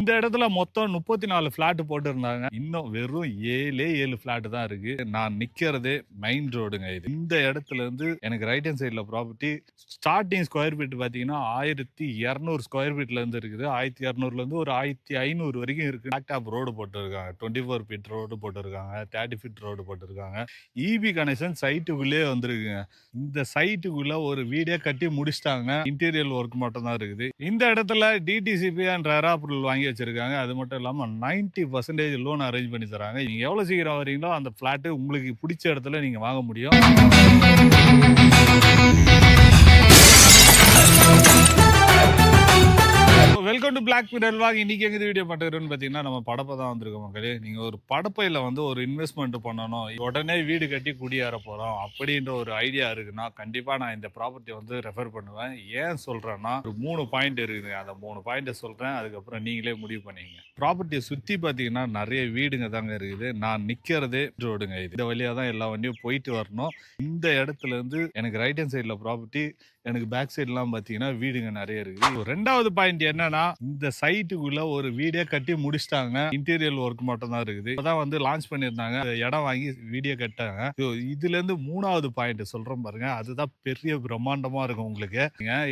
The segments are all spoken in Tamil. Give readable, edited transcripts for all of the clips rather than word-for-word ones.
இந்த இடத்துல மொத்தம் 34 ஃபிளாட் போட்டிருந்தாங்க. இன்னும் வெறும் 7 ஃபிளாட் தான் இருக்கு. நான் நிக்கிறது மெயின் ரோடுங்க இது. இந்த இடத்துல இருந்து எனக்கு ரைட் ஹேண்ட் சைடுல ப்ராப்பர்ட்டி ஸ்டார்டிங் ஸ்கொயர் ஃபீட் பாத்தீங்கன்னா 1200 ஸ்கொயர் ஃபீட்ல இருந்து இருக்குது. 1200ல இருந்து ஒரு 1500 வரைக்கும் இருக்கு. பிளாக் டாப் ரோடு போட்டிருக்காங்க. 24 ஃபீட் ரோடு போட்டிருக்காங்க. 30 ஃபீட் ரோடு போட்டிருக்காங்க. இபி கனெக்ஷன் சைட்டுக்குள்ளே வந்திருக்குங்க. இந்த சைட்டுக்குள்ள ஒரு வீடே கட்டி முடிச்சிட்டாங்க. இன்டீரியர் ஒர்க் மட்டும் தான் இருக்குது. இந்த இடத்துல டிடிசிபி அண்ட் ரெரா அப்ரூவல் வாங்கி வச்சிருக்காங்க. அது மட்டும் இல்லாம 90% லோன் அரேஞ்ச் பண்ணி தராங்க. நீங்க எவ்வளவு சீக்கிரம் வரீங்களோ அந்த பிளாட் உங்களுக்கு பிடிச்ச இடத்துல நீங்க வாங்க முடியும். Welcome to black mirror vlog. இன்னைக்கு எங்க வீடியோ பண்றதுன்னு பாத்தீங்கன்னா நம்ம படப்பை தான் வந்திருக்கோம் மக்களே. நீங்க ஒரு படப்பையில வந்து ஒரு இன்வெஸ்ட்மெண்ட் பண்ணணும், உடனே வீடு கட்டி குடியேற போறோம் அப்படின்ற ஒரு ஐடியா இருக்குன்னா கண்டிப்பா நான் இந்த ப்ராப்பர்ட்டி வந்து ரெஃபர் பண்ணுவேன். ஏன் சொல்றேன்னா ஒரு 3 பாயிண்ட் இருக்குது. அந்த 3 பாயிண்ட் சொல்றேன், அதுக்கப்புறம் நீங்களே முடிவு பண்ணீங்க. ப்ராப்பர்ட்டியை சுத்தி பாத்தீங்கன்னா நிறைய வீடுங்க தாங்க இருக்குது. நான் நிக்கிறதே ரோடுங்க இது. இந்த வழியா தான் எல்லா வண்டியும் போயிட்டு வரணும். இந்த இடத்துல இருந்து எனக்கு ரைட் ஹேண்ட் சைட்ல ப்ராப்பர்ட்டி, எனக்கு பேக் சைட்லாம் பாத்தீங்கன்னா வீடுங்க நிறைய இருக்குது. ரெண்டாவது பாயிண்ட் என்னன்னா இந்த சைட்டுக்குள்ள ஒரு வீடே கட்டி முடிச்சிட்டாங்க. இன்டீரியர் ஒர்க் மட்டும் தான் இருக்குது. இப்பதான் வந்து லான்ச் பண்ணிருந்தாங்க. இடம் வாங்கி வீடியோ கட்டாங்க. இதுல இருந்து மூணாவது பாயிண்ட் சொல்றேன் பாருங்க, அதுதான் பெரிய பிரம்மாண்டமா இருக்கும் உங்களுக்கு.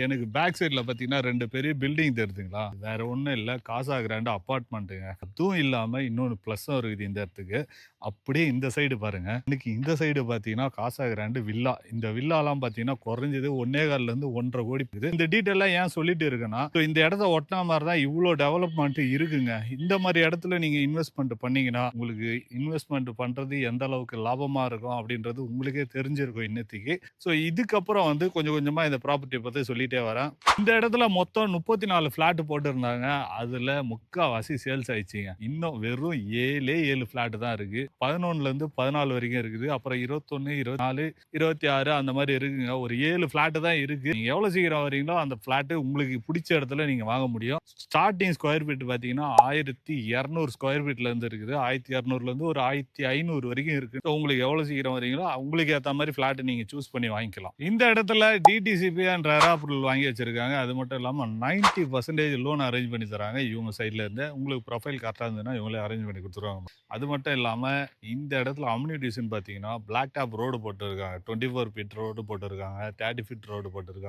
எனக்கு பேக் சைட்ல பாத்தீங்கன்னா 2 பெரிய பில்டிங் தெரியுதுங்களா? வேற ஒண்ணும் இல்ல, காசா கிராண்ட் அபார்ட்மெண்ட்டுங்க. அதுவும் இல்லாம இன்னொன்னு பிளஸும் இருக்குது இந்த இடத்துக்கு. அப்படியே இந்த சைடு பாருங்க, இன்னைக்கு இந்த சைடு பாத்தீங்கன்னா காசா கிராண்ட் வில்லா. இந்த வில்லாலாம் பாத்தீங்கன்னா குறைஞ்சது 1.25 இருந்து 1.5 கோடி. இந்த டீட்டெயிலாம் ஏன் சொல்லிட்டு இருக்குன்னா, இந்த இடத்த ஒட்டின மாதிரி தான் இவ்வளோ டெவலப்மெண்ட் இருக்குங்க. இந்த மாதிரி இடத்துல நீங்க இன்வெஸ்ட்மெண்ட் பண்ணீங்கன்னா உங்களுக்கு இன்வெஸ்ட்மெண்ட் பண்றது எந்த அளவுக்கு லாபமா இருக்கும் அப்படின்றது உங்களுக்கே தெரிஞ்சிருக்கும் இன்னத்துக்கு. ஸோ இதுக்கப்புறம் வந்து கொஞ்சம் கொஞ்சமா இந்த ப்ராப்பர்ட்டி பத்தி சொல்லிட்டே வரேன். இந்த இடத்துல மொத்தம் 34 ஃபிளாட் போட்டிருந்தாங்க. அதுல முக்காவாசி சேல்ஸ் ஆயிடுச்சுங்க. இன்னும் வெறும் 7 ஃபிளாட் தான் இருக்கு. 11ல இருந்து 14 வரைக்கும் இருக்குது. அப்புறம் 21, 24, 26 அந்த மாதிரி இருக்குங்க. ஒரு 7 ஃபிளாட் தான் இருக்கு. நீங்க எவ்வளவு சீக்கிரம் வரீங்களோ அந்த பிளாட் உங்களுக்கு பிடிச்ச இடத்துல நீங்க வாங்க முடியும். ஸ்டார்டிங் ஸ்கொயர் ஃபீட் பாத்தீங்கன்னா 1200 ஸ்கொயர் ஃபீட்ல இருந்து இருக்குது. 1200ல இருந்து ஒரு 1500 வரைக்கும் இருக்கு. உங்களுக்கு எவ்வளவு சீக்கிரம் வரீங்களோ உங்களுக்கு ஏத்த மாதிரி பிளாட் நீங்க சூஸ் பண்ணி வாங்கிக்கலாம். இந்த இடத்துல டிடிசிபி அண்ட் ரெரா அப்ரூவல் வாங்கி வச்சிருக்காங்க. அது மட்டும் இல்லாம 90% லோன் அரேஞ்ச் பண்ணி தராங்க இவங்க சைட்ல இருந்து. உங்களுக்கு ப்ரொஃபைல் கரெக்டா இருந்ததுன்னா இவங்களே அரேஞ்ச் பண்ணி கொடுத்துருவாங்க. அது மட்டும் இல்லாம இந்த இடத்துல அம்யூனிட்டிஸ்ன்னு பாத்தீங்கன்னா பிளாக் டாப் ரோடு போட்டுருக்காங்க. 24 ஃபீட் ரோடு போட்டுருக்காங்க. 30 ஃபீட் ரோடு போட்டுருக்காங்க.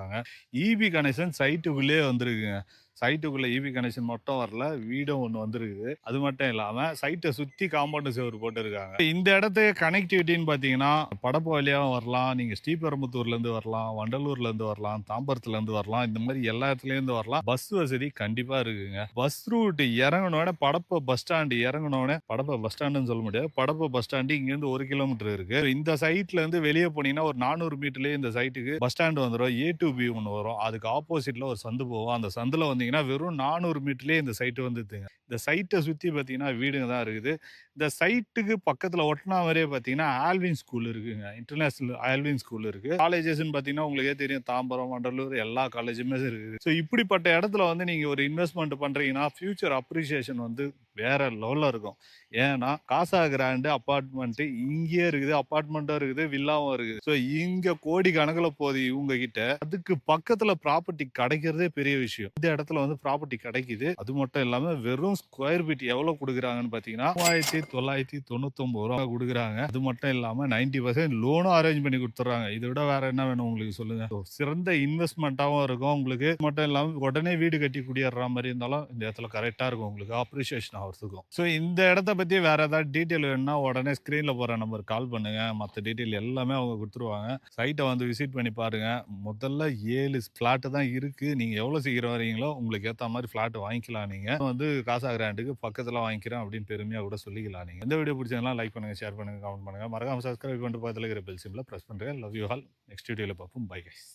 இபி கனெக்ஷன் சைட்டுக்குள்ளே வந்திருக்குங்க. சைட்டுக்குள்ள இபி கனெக்ஷன் மட்டும் வரல, வீடும் ஒன்று வந்திருக்குது. அது மட்டும் இல்லாம சைட்டை சுத்தி காம்பவுண்ட் சுவர் போட்டுருக்காங்க. இந்த இடத்துக்கு கனெக்டிவிட்டின்னு பாத்தீங்கன்னா படப்பு வழியாவும் வரலாம், நீங்க ஸ்ரீபெரும்புத்தூர்ல இருந்து வரலாம், வண்டலூர்ல இருந்து வரலாம், தாம்பரத்துல இருந்து வரலாம், இந்த மாதிரி எல்லா இடத்துல இருந்து வரலாம். பஸ் வசதி கண்டிப்பா இருக்குங்க. பஸ் ரூட் இறங்கினோட படப்ப பஸ் ஸ்டாண்டு இறங்கினோட, படப்ப பஸ் ஸ்டாண்டுன்னு சொல்ல முடியாது, படப்ப பஸ் ஸ்டாண்டு இங்க இருந்து 1 கிலோமீட்டர் இருக்கு. இந்த சைட்ல இருந்து வெளியே போனீங்கன்னா ஒரு 400 மீட்டர்லயே இந்த சைட்டுக்கு பஸ் ஸ்டாண்ட் வந்துடும். A2B ஒன்று வரும். அதுக்கு ஆப்போசிட்ல ஒரு சந்து போவோம். அந்த சந்துல வந்து வெறும் 400 மீட்டர்லயே இந்த சைட் வந்துதுங்க. இந்த சைட்டை சுத்தி பாத்தீங்கன்னா வீடுங்க தான் இருக்குது. இந்த சைட்டுக்கு பக்கத்துல ஒட்டினா மாதிரியே பாத்தீங்கன்னா ஆல்வின் ஸ்கூல் இருக்குங்க. இன்டர்நேஷனல் ஆல்வின் ஸ்கூல் இருக்கு. காலேஜஸ்ன்னு பாத்தீங்கன்னா உங்களுக்கே தெரியும், தாம்பரம், வண்டலூர் எல்லா காலேஜுமே இருக்குது. ஸோ இப்படிப்பட்ட இடத்துல வந்து நீங்க ஒரு இன்வெஸ்ட்மெண்ட் பண்றீங்கன்னா ஃபியூச்சர் அப்ரிசியேஷன் வந்து வேற லெவல்ல இருக்கும். ஏன்னா காசா கிராண்ட் அபார்ட்மெண்ட் இங்கேயே இருக்குது, அபார்ட்மெண்ட்டும் இருக்குது, வில்லாவும் இருக்குது. ஸோ இங்க கோடி கணக்குல போகுது இவங்க கிட்ட. அதுக்கு பக்கத்துல ப்ராப்பர்ட்டி கிடைக்கிறதே பெரிய விஷயம். இந்த இடத்துல வந்து ப்ராப்பர்ட்டி கிடைக்குது. அது மட்டும் இல்லாம வெறும் ஸ்கொயர் ஃபீட் எவ்வளவு கொடுக்குறாங்கன்னு பாத்தீங்கன்னா 3999 ரூபா கொடுக்குறாங்க. அது மட்டும் இல்லாம 90% லோனும் அரேஞ்ச் பண்ணி கொடுத்துறாங்க. இதை விட வேற என்ன வேணும் உங்களுக்கு சொல்லுங்க. சிறந்த இன்வெஸ்ட்மெண்ட்டாவும் இருக்கும் உங்களுக்கு. மட்டும் இல்லாம உடனே வீடு கட்டி குடியேற மாதிரி இருந்தாலும் இந்த இடத்துல கரெக்டா இருக்கும் உங்களுக்கு அப்ரிசியேஷன் ஆகிறதுக்கும். ஸோ இந்த இடத்த பத்தி வேற ஏதாவது டீட்டெயில் வேணும்னா உடனே ஸ்கிரீன்ல போற நம்பர் கால் பண்ணுங்க. மற்ற டீட்டெயில் எல்லாமே அவங்க கொடுத்துருவாங்க. சைட்டை வந்து விசிட் பண்ணி பாருங்க. முதல்ல 7 பிளாட் தான் இருக்கு. நீங்க எவ்வளவு சீக்கிரம் வரீங்களோ உங்களுக்கு ஏத்த மாதிரி பிளாட் வாங்கிக்கலாம். நீங்க வந்து காசா கிராண்டுக்கு பக்கத்துல வாங்கிக்கிறேன் அப்படின்னு பெருமையா கூட சொல்லிக்கலாம். நீங்க இந்த வீடியோ பிடிச்சதெல்லாம் லைக் பண்ணுங்க, ஷேர் பண்ணுங்க, கமெண்ட் பண்ணுங்க. மறக்காம சப்ஸ்கிரைப் பண்ணிட்டு பக்கத்துல இருக்கிற பெல் சிம்பிளை பிரஸ் பண்ணுங்க. Love you all. நெக்ஸ்ட் வீடியோல பார்ப்போம். Bye guys.